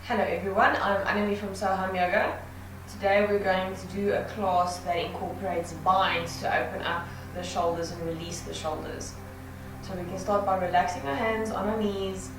Hello everyone, I'm Anami from Soham Yoga. Today we're going to do a class that incorporates binds to open up the shoulders and release the shoulders. So we can start by relaxing our hands on our knees,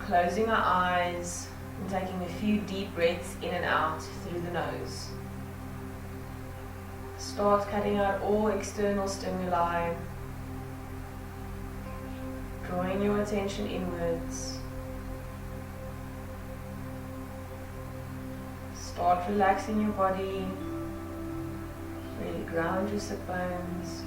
closing our eyes, and taking a few deep breaths in and out through the nose. Start cutting out all external stimuli, drawing your attention inwards. Start relaxing your body, really ground your sit bones.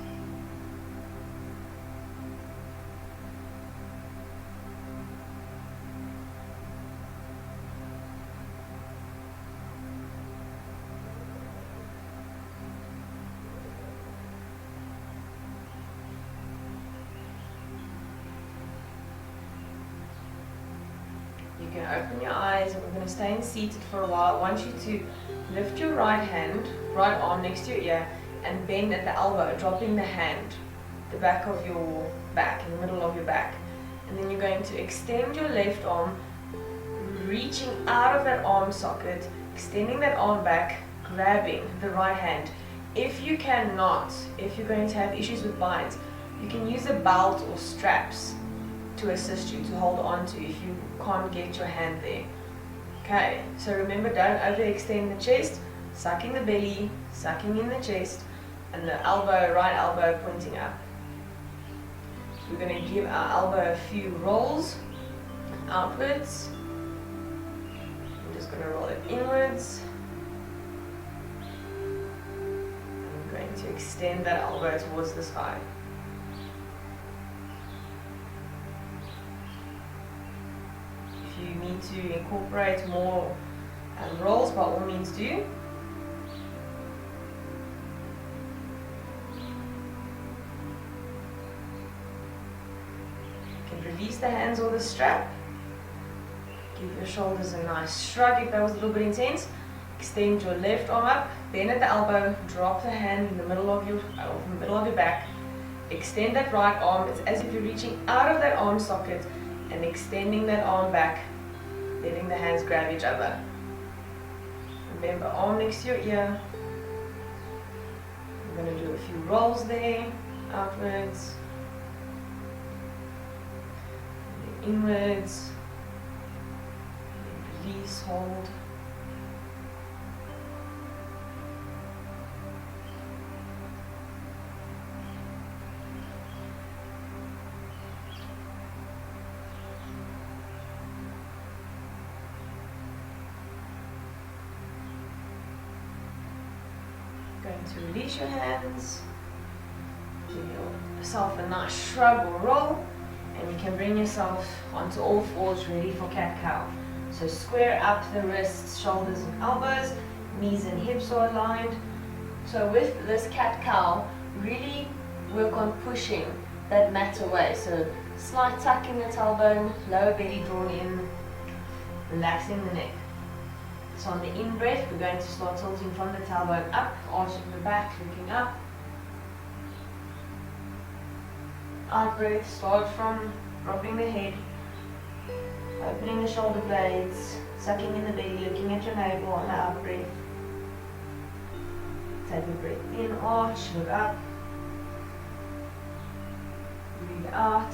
You can open your eyes and we're going to stay in seated for a while. I want you to lift your right hand, right arm next to your ear, and bend at the elbow, dropping the hand, the back of your back, in the middle of your back. And then you're going to extend your left arm, reaching out of that arm socket, extending that arm back, grabbing the right hand. If you cannot, if you're going to have issues with binds, you can use a belt or straps to assist you, to hold on to if you can't get your hand there. Okay, so remember, don't overextend the chest, sucking the belly, sucking in the chest, and the elbow, right elbow pointing up. So we're going to give our elbow a few rolls outwards. I'm just going to roll it inwards. I'm going to extend that elbow towards the sky. If you need to incorporate more rolls, by all means do. You can release the hands or the strap. Give your shoulders a nice shrug if that was a little bit intense. Extend your left arm up, bend at the elbow, drop the hand in the middle of your back. Extend that right arm. It's as if you're reaching out of that arm socket and extending that arm back, letting the hands grab each other. Remember, arm next to your ear. I'm going to do a few rolls there, outwards, and then inwards, and release, hold. Going to release your hands, give yourself a nice shrug or roll, and you can bring yourself onto all fours, ready for cat-cow. So square up the wrists, shoulders and elbows, knees and hips are aligned. So with this cat-cow, really work on pushing that mat away. So slight tuck in the tailbone, lower belly drawn in, relaxing the neck. So on the in-breath, we're going to start tilting from the tailbone up, arching the back, looking up. Out-breath, start from dropping the head, opening the shoulder blades, sucking in the belly, looking at your navel on the out-breath. Take a breath in, arch, look up. Breathe out.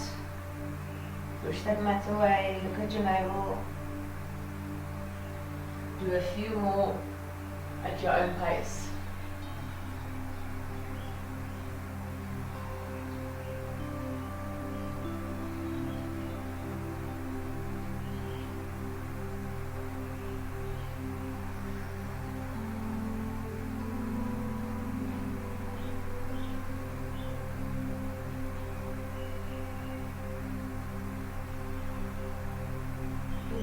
Push that mat away, look at your navel. Do a few more at your own pace.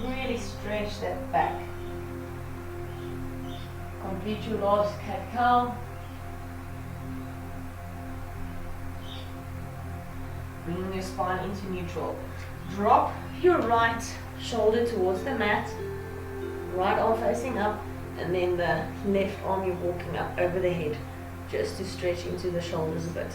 Really stretch that back. Complete your last cat-cow. Bringing your spine into neutral. Drop your right shoulder towards the mat, right arm facing up, and then the left arm you're walking up over the head, just to stretch into the shoulders a bit.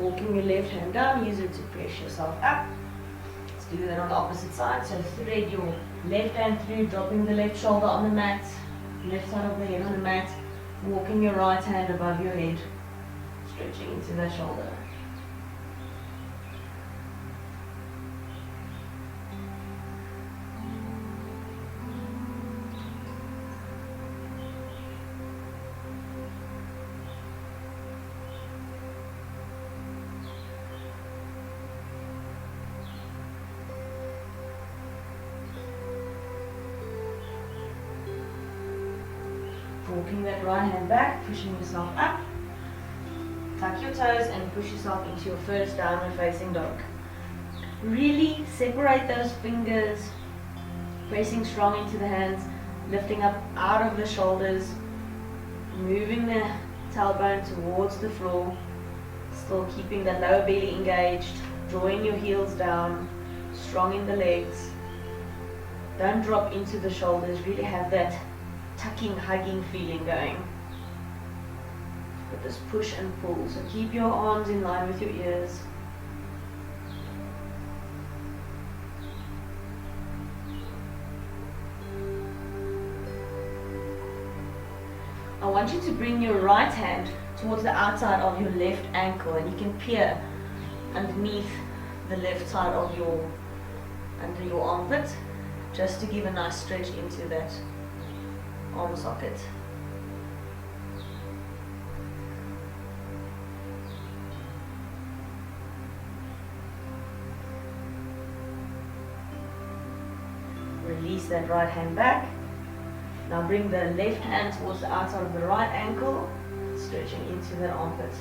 walking your left hand down, use it to press yourself up. Let's do that on the opposite side. So thread your left hand through, dropping the left shoulder on the mat, left side of the head on the mat, walking your right hand above your head, stretching into that shoulder. Walking that right hand back, pushing yourself up. Tuck your toes and push yourself into your first downward facing dog. Really separate those fingers, pressing strong into the hands, lifting up out of the shoulders, moving the tailbone towards the floor, still keeping that lower belly engaged, drawing your heels down, strong in the legs. Don't drop into the shoulders, really have that tucking, hugging feeling going. With this push and pull. So keep your arms in line with your ears. I want you to bring your right hand towards the outside of your left ankle, and you can peer underneath the left side of under your armpit, just to give a nice stretch into that arm socket. Release that right hand back. Now bring the left hand towards the outside of the right ankle, stretching into that armpit.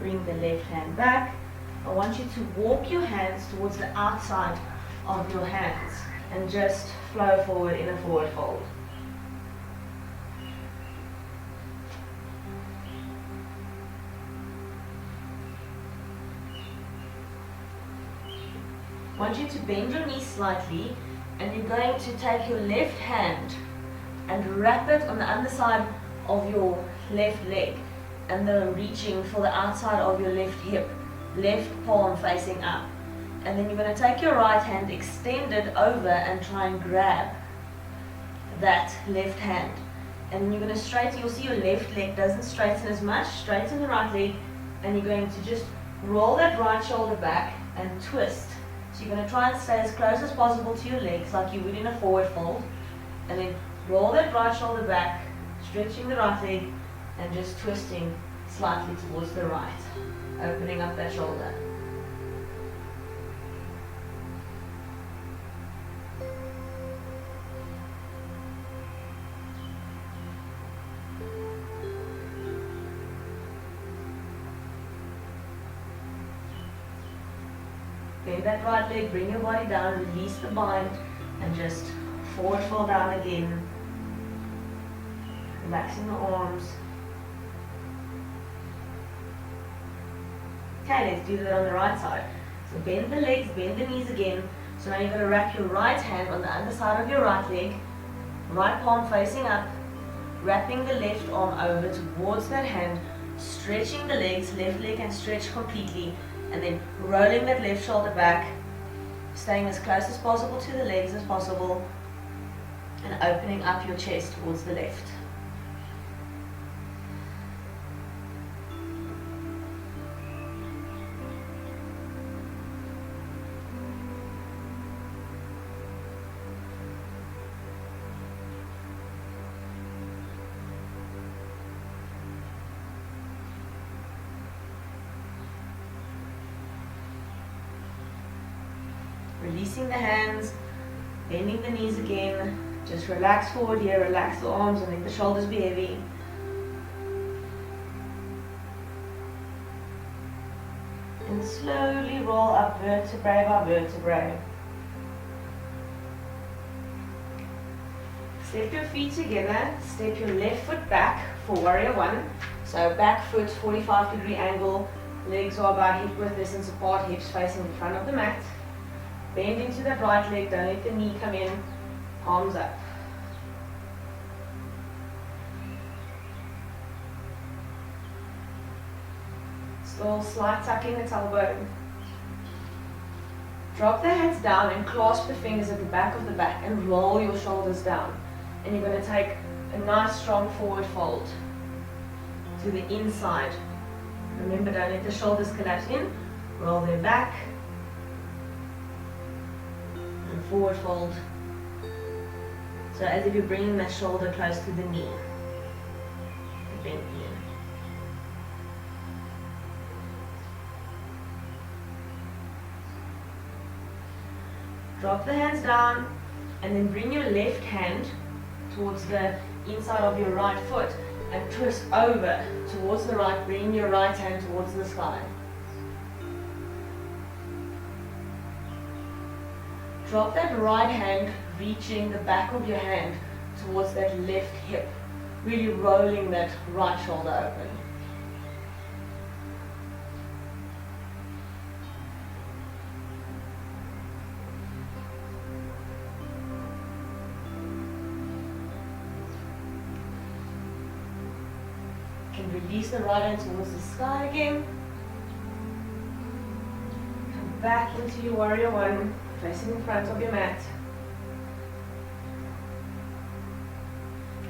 Bring the left hand back. I want you to walk your hands towards the outside of your hands and just flow forward in a forward fold. I want you to bend your knees slightly, and you're going to take your left hand and wrap it on the underside of your left leg, and then reaching for the outside of your left hip, left palm facing up. And then you're going to take your right hand, extend it over and try and grab that left hand. And you're going to straighten, you'll see your left leg doesn't straighten as much, straighten the right leg, and you're going to just roll that right shoulder back and twist. So you're going to try and stay as close as possible to your legs like you would in a forward fold. And then roll that right shoulder back, stretching the right leg, and just twisting slightly towards the right, opening up that shoulder. Bend that right leg, bring your body down, release the bind, and just forward fold down again. Relaxing the arms. Okay, let's do that on the right side. So bend the legs, bend the knees again. So now you're going to wrap your right hand on the underside of your right leg, right palm facing up, wrapping the left arm over towards that hand, stretching the legs, left leg can stretch completely, and then rolling that left shoulder back, staying as close as possible to the legs as possible, and opening up your chest towards the left. Releasing the hands, bending the knees again, just relax forward here, relax the arms and let the shoulders be heavy. And slowly roll up vertebrae by vertebrae. Step your feet together, step your left foot back for warrior one. So back foot, 45-degree angle, legs are about hip width distance apart, hips facing the front of the mat. Bend into that right leg, don't let the knee come in, palms up. Still slight tuck in the tailbone. Drop the hands down and clasp the fingers at the back of the back and roll your shoulders down. And you're going to take a nice strong forward fold to the inside. Remember, don't let the shoulders collapse in. Roll them back. And forward fold. So as if you're bringing that shoulder close to the knee. Bend in. Drop the hands down and then bring your left hand towards the inside of your right foot and twist over towards the right. Bring your right hand towards the sky. Drop that right hand, reaching the back of your hand towards that left hip, really rolling that right shoulder open. Release the right hand towards the sky again. Come back into your warrior one, facing in front of your mat.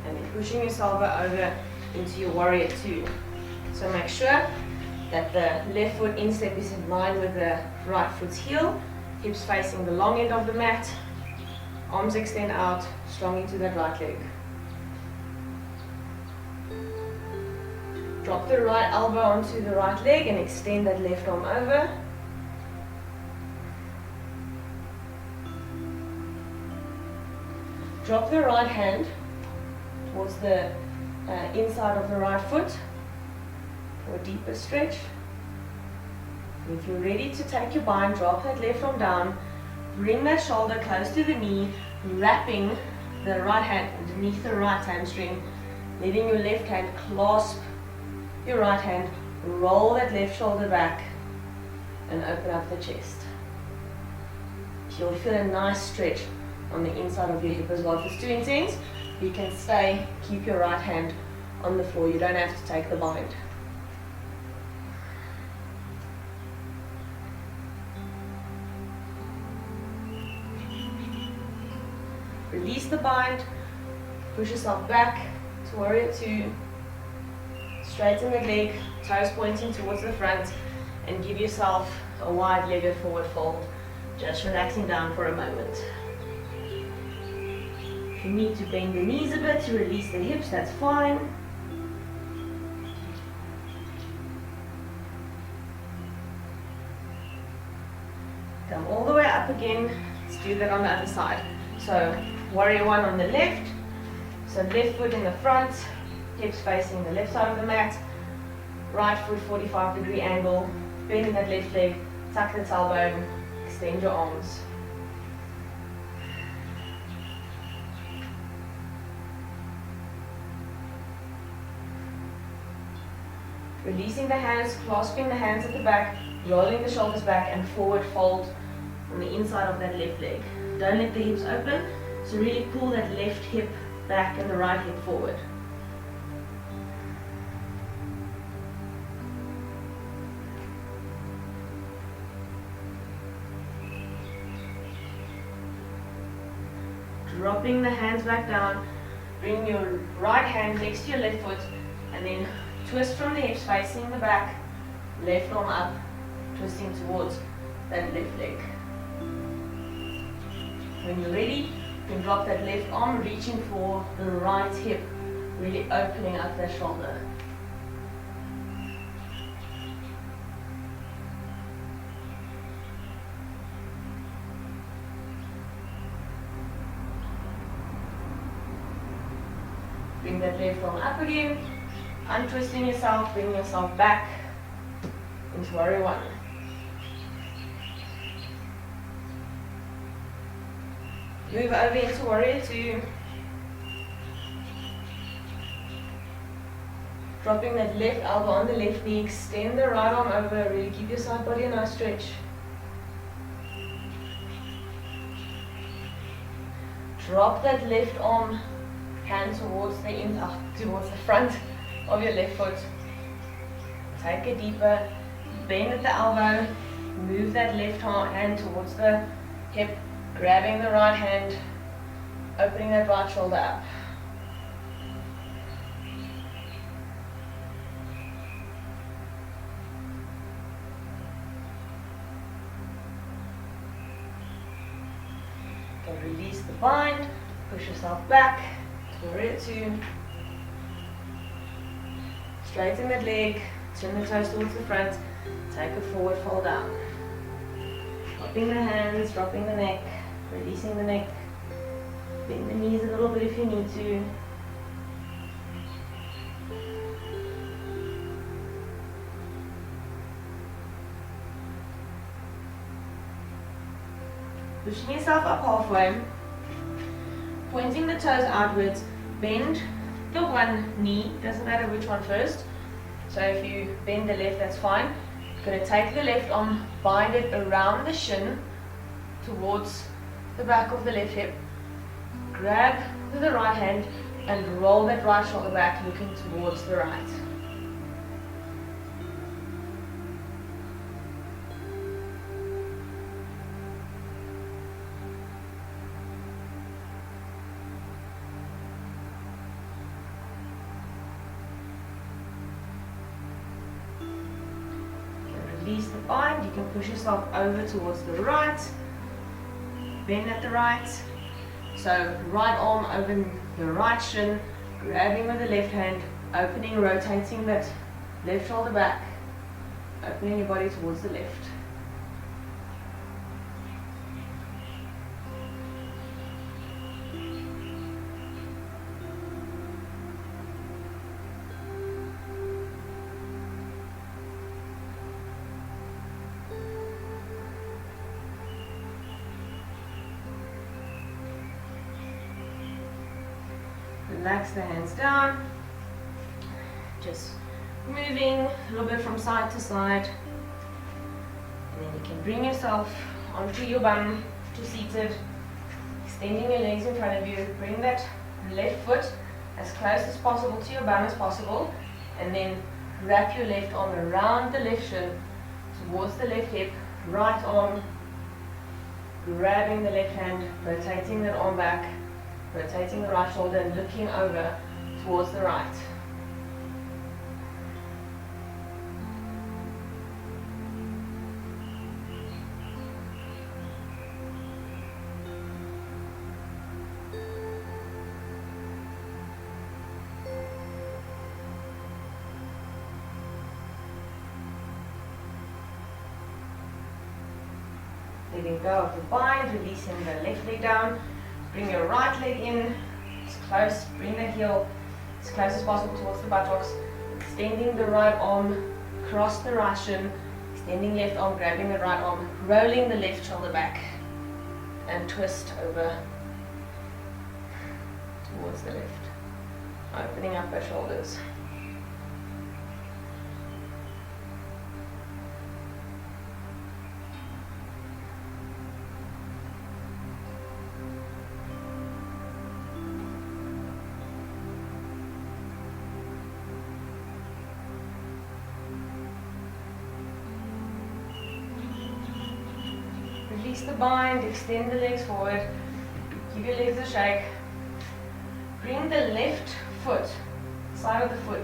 And then pushing yourself over into your warrior two. So make sure that the left foot instep is in line with the right foot's heel. Hips facing the long end of the mat. Arms extend out, strong into that right leg. Drop the right elbow onto the right leg and extend that left arm over. Drop the right hand towards the inside of the right foot for a deeper stretch. And if you're ready to take your bind, drop that left arm down. Bring that shoulder close to the knee, wrapping the right hand underneath the right hamstring, letting your left hand clasp your right hand, roll that left shoulder back and open up the chest. You'll feel a nice stretch on the inside of your hip as well. If it's too intense, you can stay, keep your right hand on the floor. You don't have to take the bind. Release the bind, push yourself back to warrior two. Straighten the leg, toes pointing towards the front, and give yourself a wide-legged forward fold, just relaxing down for a moment. If you need to bend the knees a bit to release the hips, that's fine. Come all the way up again. Let's do that on the other side. So warrior one on the left, so left foot in the front, hips facing the left side of the mat, right foot 45-degree angle, bend in that left leg, tuck the tailbone, extend your arms. Releasing the hands, clasping the hands at the back, rolling the shoulders back and forward fold on the inside of that left leg. Don't let the hips open, so really pull that left hip back and the right hip forward. Dropping the hands back down, bring your right hand next to your left foot and then twist from the hips facing the back, left arm up, twisting towards that left leg. When you're ready, you can drop that left arm, reaching for the right hip, really opening up that shoulder. Bring that left arm up again, untwisting yourself, bring yourself back into warrior one. Move over into warrior two. Dropping that left elbow on the left knee, extend the right arm over, really give your side body a nice stretch. Drop that left arm, hand towards the front of your left foot. Take a deeper bend at the elbow, move that left hand towards the hip, grabbing the right hand, opening that right shoulder up. Okay, release the bind, push yourself back to warrior two. Straighten that leg, turn the toes towards the front, take a forward fold down. Dropping the hands, dropping the neck, releasing the neck. Bend the knees a little bit if you need to. Pushing yourself up halfway, pointing the toes outwards, bend the one knee, doesn't matter which one first. So if you bend the left, that's fine. You're going to take the left arm, bind it around the shin towards the back of the left hip. Grab with the right hand and roll that right shoulder back, looking towards the right. Release the bind, you can push yourself over towards the right, bend at the right. So right arm over the right shin, grabbing with the left hand, opening, rotating that left shoulder back, opening your body towards the left. Relax the hands down, just moving a little bit from side to side, and then you can bring yourself onto your bum to seated, extending your legs in front of you. Bring that left foot as close as possible to your bum as possible, and then wrap your left arm around the left shin towards the left hip, right arm grabbing the left hand, rotating that arm back, rotating the right shoulder and looking over towards the right. Letting go of the bind, releasing the left leg down. Bring your right leg in, as close, bring the heel as close as possible towards the buttocks, extending the right arm, cross the right shin, extending left arm, grabbing the right arm, rolling the left shoulder back, and twist over towards the left, opening up our shoulders. Release the bind, extend the legs forward, give your legs a shake. Bring the left foot, side of the foot,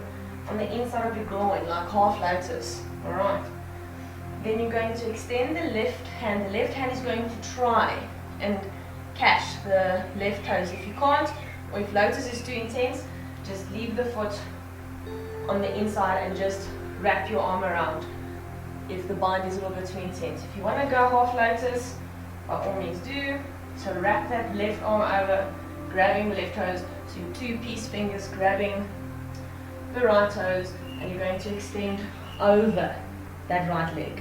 on the inside of your groin, like half lotus. Alright. Then you're going to extend the left hand. The left hand is going to try and catch the left toes. If you can't, or if lotus is too intense, just leave the foot on the inside and just wrap your arm around if the bind is a little bit too intense. If you want to go half lotus, by all means do. So wrap that left arm over, grabbing the left toes. So your two piece fingers grabbing the right toes, and you're going to extend over that right leg.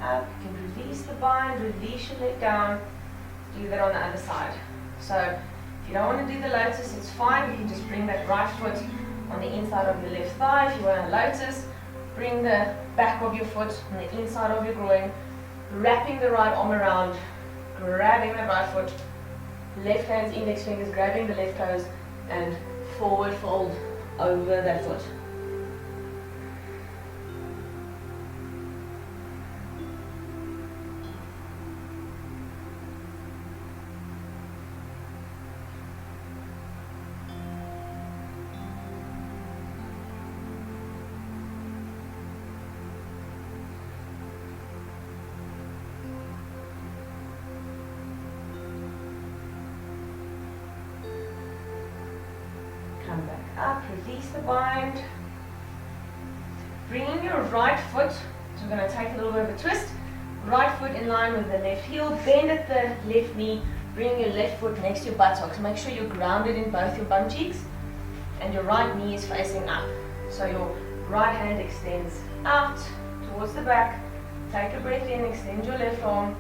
up. You can release the bind, release your leg down. Do that on the other side. So if you don't want to do the lotus, it's fine. You can just bring that right foot on the inside of your left thigh. If you want a lotus, bring the back of your foot on the inside of your groin, wrapping the right arm around, grabbing the right foot, left hand's index fingers grabbing the left toes, and forward fold over that foot. Come back up, release the bind. Bring in your right foot, so we're going to take a little bit of a twist. Right foot in line with the left heel, bend at the left knee, bring your left foot next to your buttocks. Make sure you're grounded in both your bum cheeks and your right knee is facing up. So your right hand extends out towards the back. Take a breath in, extend your left arm,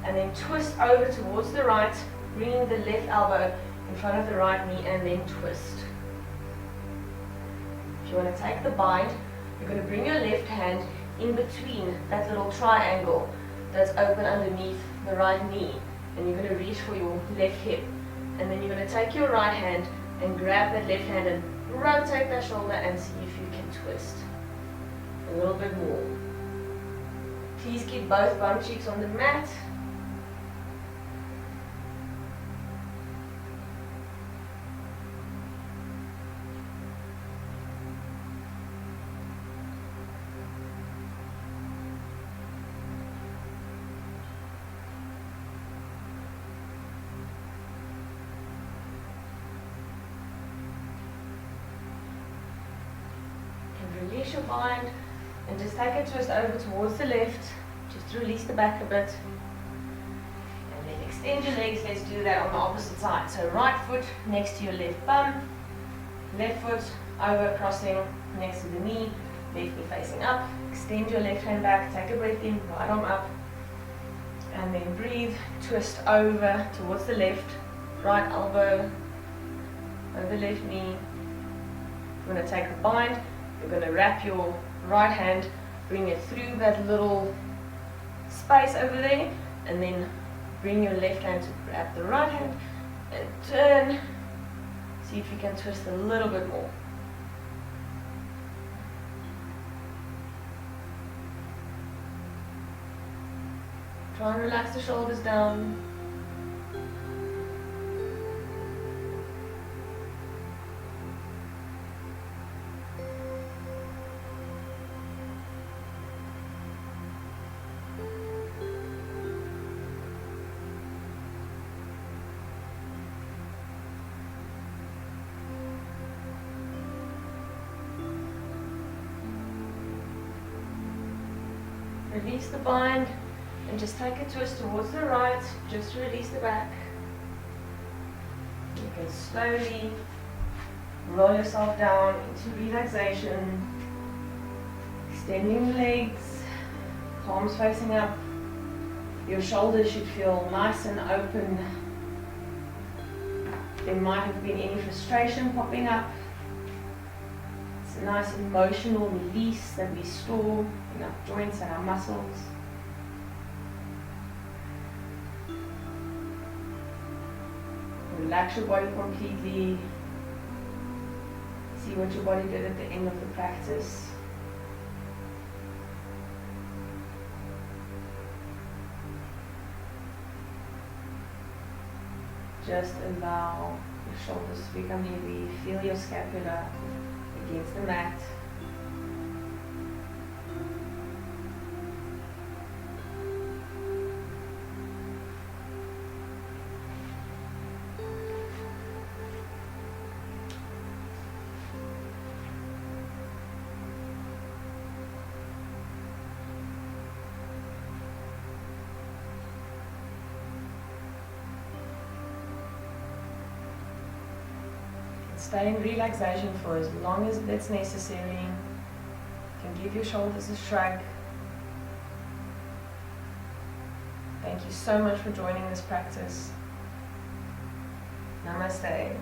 and then twist over towards the right, bringing the left elbow in front of the right knee, and then twist. If you want to take the bind, you're going to bring your left hand in between that little triangle that's open underneath the right knee, and you're going to reach for your left hip, and then you're going to take your right hand and grab that left hand and rotate that shoulder and see if you can twist a little bit more. Please keep both bum cheeks on the mat. Release your bind and just take a twist over towards the left. Just release the back a bit. And then extend your legs. Let's do that on the opposite side. So right foot next to your left bum. Left foot over crossing next to the knee. Left knee facing up. Extend your left hand back. Take a breath in. Right arm up. And then breathe. Twist over towards the left. Right elbow over left knee. We're going to take the bind. You're going to wrap your right hand, bring it through that little space over there, and then bring your left hand to grab the right hand and turn. See if you can twist a little bit more. Try and relax the shoulders down. Release the bind and just take a twist towards the right. Just release the back. You can slowly roll yourself down into relaxation. Extending the legs, palms facing up. Your shoulders should feel nice and open. There might have been any frustration popping up. It's a nice emotional release that we store in our joints and our muscles. Relax your body completely. See what your body did at the end of the practice. Just allow your shoulders to become heavy. Feel your scapula against the mat. Stay in relaxation for as long as that's necessary. You can give your shoulders a shrug. Thank you so much for joining this practice. Namaste.